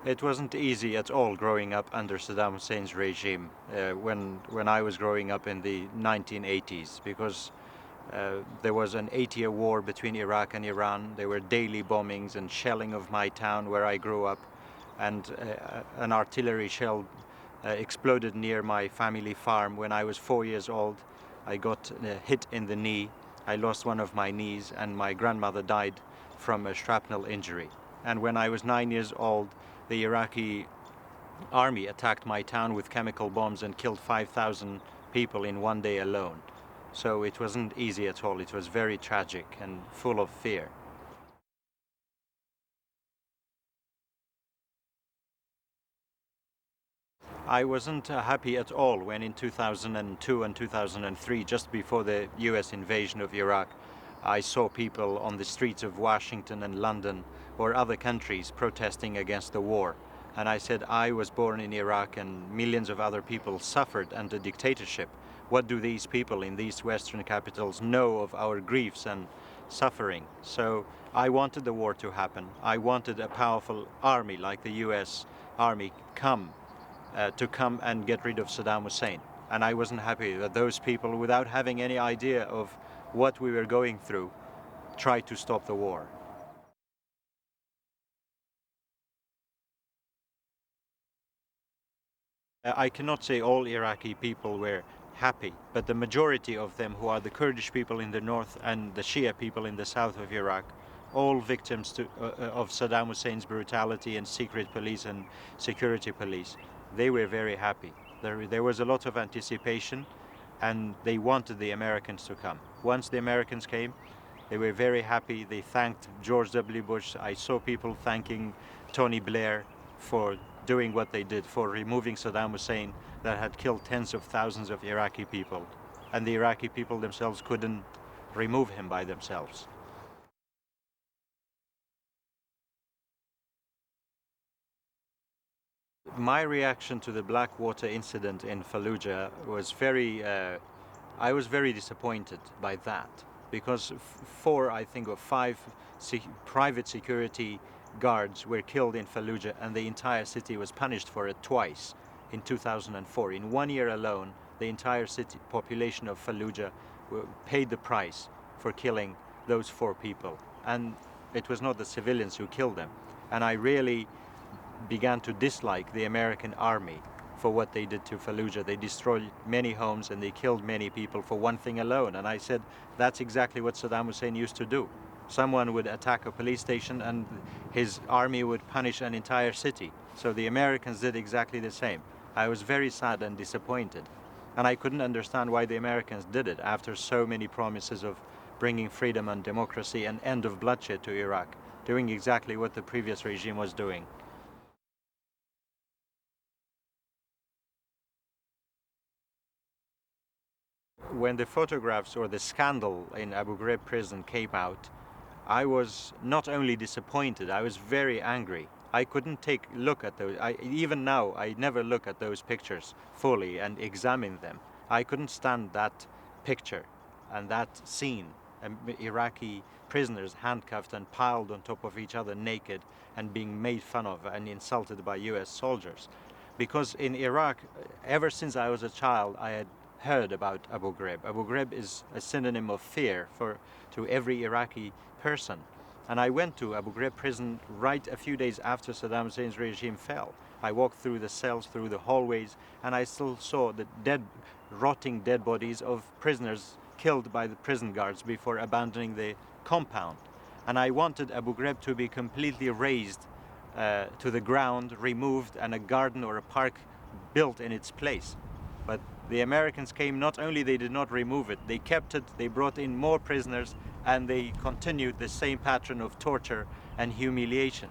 It wasn't easy at all growing up under Saddam Hussein's regime when I was growing up in the 1980s, because there was an 8-year war between Iraq and Iran. There were daily bombings and shelling of my town where I grew up, and an artillery shell exploded near my family farm when I was 4 years old. I got hit in the knee. I lost one of my knees, and my grandmother died from a shrapnel injury. And when I was 9 years old, the Iraqi army attacked my town with chemical bombs and killed 5,000 people in one day alone. So it wasn't easy at all. It was very tragic and full of fear. I wasn't happy at all when in 2002 and 2003, just before the US invasion of Iraq, I saw people on the streets of Washington and London or other countries protesting against the war. And I said, I was born in Iraq and millions of other people suffered under dictatorship. What do these people in these Western capitals know of our griefs and suffering? So I wanted the war to happen. I wanted a powerful army like the US army to come and get rid of Saddam Hussein. And I wasn't happy that those people, without having any idea of what we were going through, tried to stop the war. I cannot say all Iraqi people were happy, but the majority of them, who are the Kurdish people in the north and the Shia people in the south of Iraq, all victims of Saddam Hussein's brutality and secret police and security police, they were very happy. There was a lot of anticipation, and they wanted the Americans to come. Once the Americans came, they were very happy. They thanked George W. Bush. I saw people thanking Tony Blair for doing what they did, for removing Saddam Hussein that had killed tens of thousands of Iraqi people. And the Iraqi people themselves couldn't remove him by themselves. My reaction to the Blackwater incident in Fallujah was I was very disappointed by that, because four, I think, or five private security guards were killed in Fallujah, and the entire city was punished for it twice in 2004. In 1 year alone, the entire city population of Fallujah paid the price for killing those four people. And it was not the civilians who killed them. And I really began to dislike the American army for what they did to Fallujah. They destroyed many homes and they killed many people for one thing alone. And I said, that's exactly what Saddam Hussein used to do. Someone would attack a police station and his army would punish an entire city. So the Americans did exactly the same. I was very sad and disappointed. And I couldn't understand why the Americans did it after so many promises of bringing freedom and democracy and end of bloodshed to Iraq, doing exactly what the previous regime was doing. When the photographs or the scandal in Abu Ghraib prison came out, I was not only disappointed, I was very angry. I couldn't take a look at those. Even now, I never look at those pictures fully and examine them. I couldn't stand that picture and that scene. Iraqi prisoners handcuffed and piled on top of each other naked and being made fun of and insulted by US soldiers. Because in Iraq, ever since I was a child, I had heard about Abu Ghraib. Abu Ghraib is a synonym of fear to every Iraqi person. And I went to Abu Ghraib prison right a few days after Saddam Hussein's regime fell. I walked through the cells, through the hallways, and I still saw the rotting dead bodies of prisoners killed by the prison guards before abandoning the compound. And I wanted Abu Ghraib to be completely razed to the ground, removed, and a garden or a park built in its place. But the Americans came, not only they did not remove it, they kept it, they brought in more prisoners, and they continued the same pattern of torture and humiliation.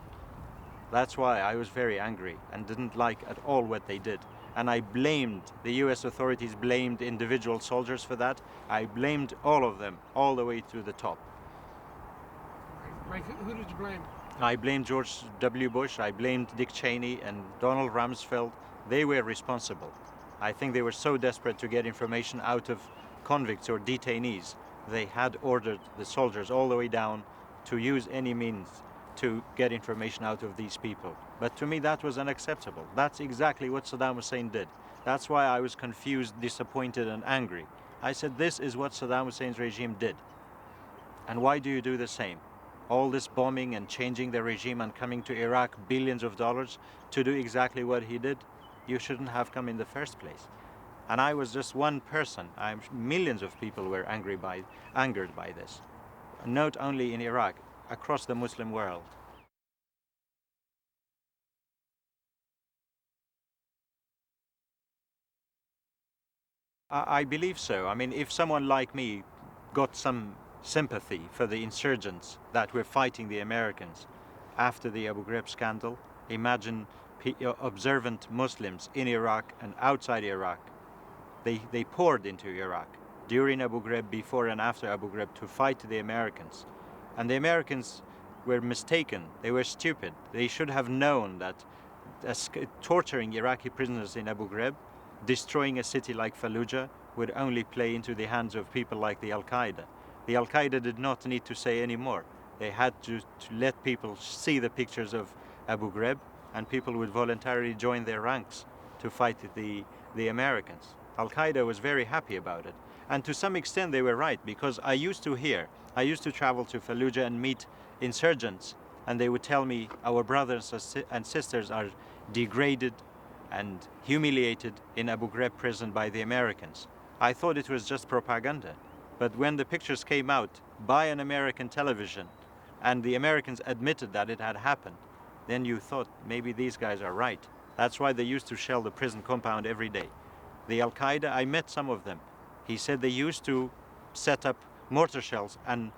That's why I was very angry and didn't like at all what they did. And the US authorities blamed individual soldiers for that. I blamed all of them, all the way to the top. Like, who did you blame? I blamed George W. Bush, I blamed Dick Cheney and Donald Rumsfeld. They were responsible. I think they were so desperate to get information out of convicts or detainees, they had ordered the soldiers all the way down to use any means to get information out of these people. But to me, that was unacceptable. That's exactly what Saddam Hussein did. That's why I was confused, disappointed, and angry. I said, this is what Saddam Hussein's regime did. And why do you do the same? All this bombing and changing the regime and coming to Iraq, billions of dollars, to do exactly what he did? You shouldn't have come in the first place. And I was just one person. Millions of people were angered by this. Not only in Iraq, across the Muslim world. I believe so. I mean, if someone like me got some sympathy for the insurgents that were fighting the Americans after the Abu Ghraib scandal, imagine observant Muslims in Iraq and outside Iraq. They poured into Iraq during Abu Ghraib, before and after Abu Ghraib, to fight the Americans. And the Americans were mistaken. They were stupid. They should have known that torturing Iraqi prisoners in Abu Ghraib, destroying a city like Fallujah, would only play into the hands of people like the Al-Qaeda. The Al-Qaeda did not need to say any more. They had to let people see the pictures of Abu Ghraib, and people would voluntarily join their ranks to fight the Americans. Al-Qaeda was very happy about it. And to some extent they were right, because I used to travel to Fallujah and meet insurgents, and they would tell me our brothers and sisters are degraded and humiliated in Abu Ghraib prison by the Americans. I thought it was just propaganda. But when the pictures came out by an American television and the Americans admitted that it had happened, then you thought maybe these guys are right. That's why they used to shell the prison compound every day. The Al-Qaeda, I met some of them. He said they used to set up mortar shells and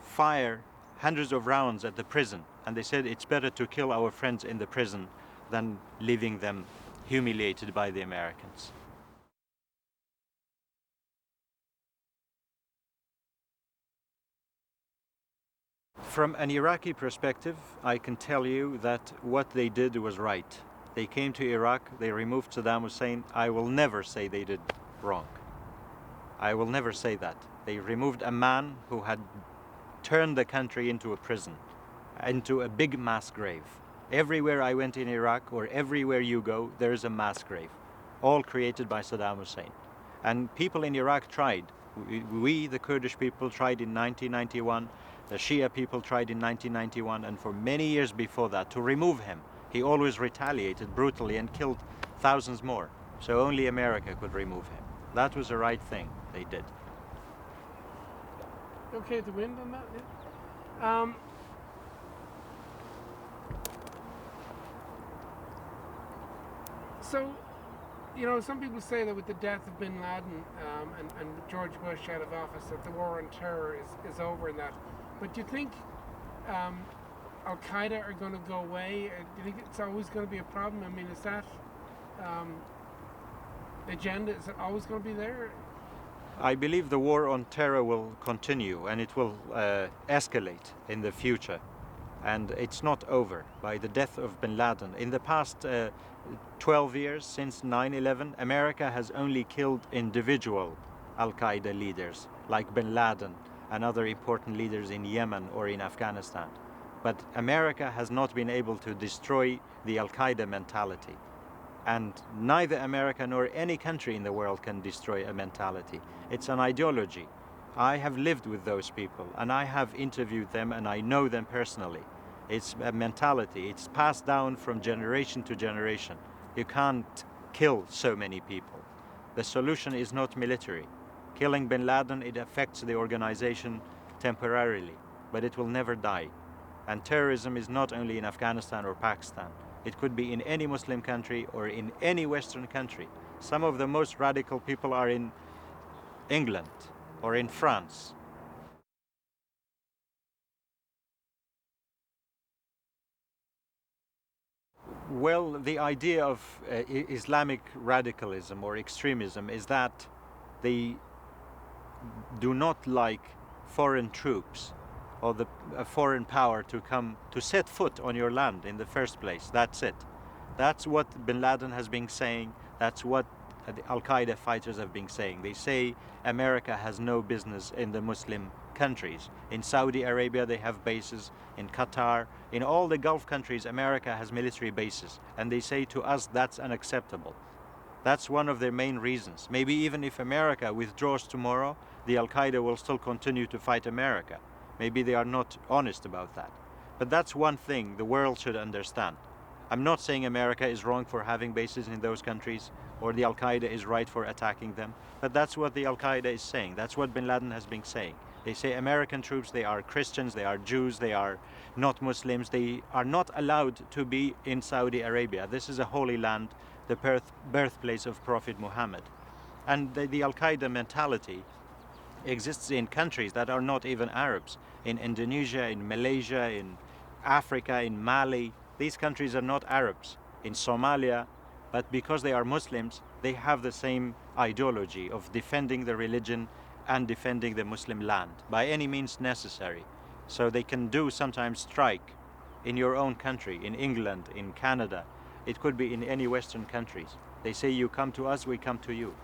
fire hundreds of rounds at the prison. And they said it's better to kill our friends in the prison than leaving them humiliated by the Americans. From an Iraqi perspective, I can tell you that what they did was right. They came to Iraq, they removed Saddam Hussein. I will never say they did wrong. I will never say that. They removed a man who had turned the country into a prison, into a big mass grave. Everywhere I went in Iraq, or everywhere you go, there is a mass grave, all created by Saddam Hussein. And people in Iraq tried. We, the Kurdish people, tried in 1991. The Shia people tried in 1991, and for many years before that, to remove him. He always retaliated brutally and killed thousands more. So only America could remove him. That was the right thing they did. Okay, the wind on that? Yeah. So, you know, some people say that with the death of bin Laden and George Bush out of office, that the war on terror is over and that. But do you think Al-Qaeda are going to go away? Do you think it's always going to be a problem? I mean, is that agenda, is it always going to be there? I believe the war on terror will continue, and it will escalate in the future. And it's not over by the death of bin Laden. In the past 12 years, since 9/11, America has only killed individual Al-Qaeda leaders, like bin Laden and other important leaders in Yemen or in Afghanistan. But America has not been able to destroy the Al-Qaeda mentality. And neither America nor any country in the world can destroy a mentality. It's an ideology. I have lived with those people, and I have interviewed them, and I know them personally. It's a mentality. It's passed down from generation to generation. You can't kill so many people. The solution is not military. Killing bin Laden, it affects the organization temporarily, but it will never die. And terrorism is not only in Afghanistan or Pakistan. It could be in any Muslim country or in any Western country. Some of the most radical people are in England or in France. Well, the idea of Islamic radicalism or extremism is that they do not like foreign troops or a foreign power to come to set foot on your land in the first place. That's it. That's what bin Laden has been saying. That's what the Al-Qaeda fighters have been saying. They say America has no business in the Muslim countries. In Saudi Arabia they have bases, in Qatar, in all the Gulf countries America has military bases, and they say to us that's unacceptable. That's one of their main reasons. Maybe even if America withdraws tomorrow, the Al-Qaeda will still continue to fight America. Maybe they are not honest about that. But that's one thing the world should understand. I'm not saying America is wrong for having bases in those countries, or the Al-Qaeda is right for attacking them, but that's what the Al-Qaeda is saying. That's what bin Laden has been saying. They say American troops, they are Christians, they are Jews, they are not Muslims, they are not allowed to be in Saudi Arabia. This is a holy land, the birthplace of Prophet Muhammad. And the Al-Qaeda mentality exists in countries that are not even Arabs. In Indonesia, in Malaysia, in Africa, in Mali. These countries are not Arabs. In Somalia, but because they are Muslims, they have the same ideology of defending the religion and defending the Muslim land by any means necessary. So they can do sometimes strike in your own country, in England, in Canada. It could be in any Western countries. They say you come to us, we come to you.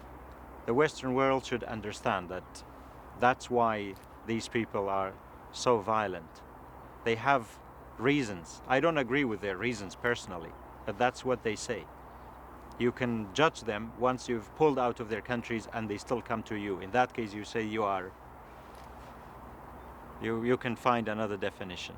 The Western world should understand that that's why these people are so violent. They have reasons. I don't agree with their reasons personally, but that's what they say. You can judge them once you've pulled out of their countries and they still come to you. In that case, you say you can find another definition.